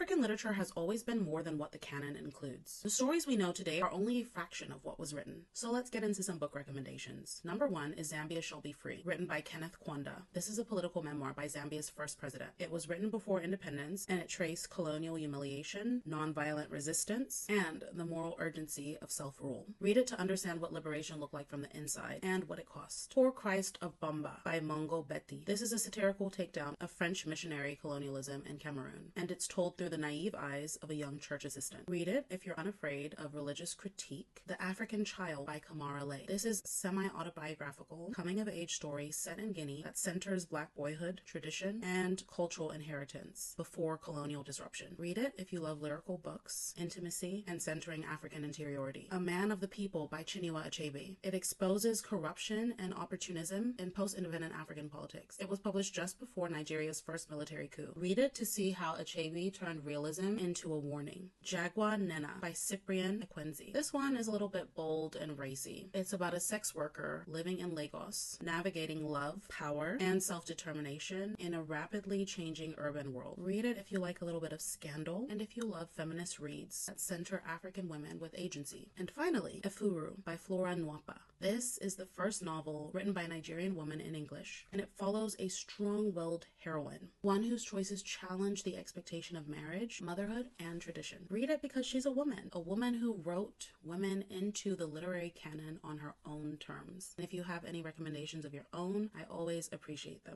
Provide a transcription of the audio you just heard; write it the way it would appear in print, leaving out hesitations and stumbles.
African literature has always been more than what the canon includes. The stories we know today are only a fraction of what was written. So let's get into some book recommendations. Number 1 is Zambia Shall Be Free, written by Kenneth Kwanda. This is a political memoir by Zambia's first president. It was written before independence, and it traced colonial humiliation, nonviolent resistance, and the moral urgency of self-rule. Read it to understand what liberation looked like from the inside and what it cost. Poor Christ of Bamba by Mongo Betty. This is a satirical takedown of French missionary colonialism in Cameroon, and it's told through the naive eyes of a young church assistant. Read it if you're unafraid of religious critique. The African Child by Kamara Lay. This is semi-autobiographical, coming-of-age story set in Guinea that centers Black boyhood, tradition, and cultural inheritance before colonial disruption. Read it if you love lyrical books, intimacy, and centering African interiority. A Man of the People by Chinua Achebe. It exposes corruption and opportunism in post-independent African politics. It was published just before Nigeria's first military coup. Read it to see how Achebe turned realism into a warning. Jagwa Nena by Cyprian Ekwenzi. This one is a little bit bold and racy. It's about a sex worker living in Lagos, navigating love, power, and self-determination in a rapidly changing urban world. Read it if you like a little bit of scandal and if you love feminist reads that center African women with agency. And finally, Efuru by Flora Nwapa. This is the first novel written by a Nigerian woman in English, and it follows a strong-willed heroine, one whose choices challenge the expectation of marriage, motherhood, and tradition. Read it because she's a woman who wrote women into the literary canon on her own terms. And if you have any recommendations of your own, I always appreciate them.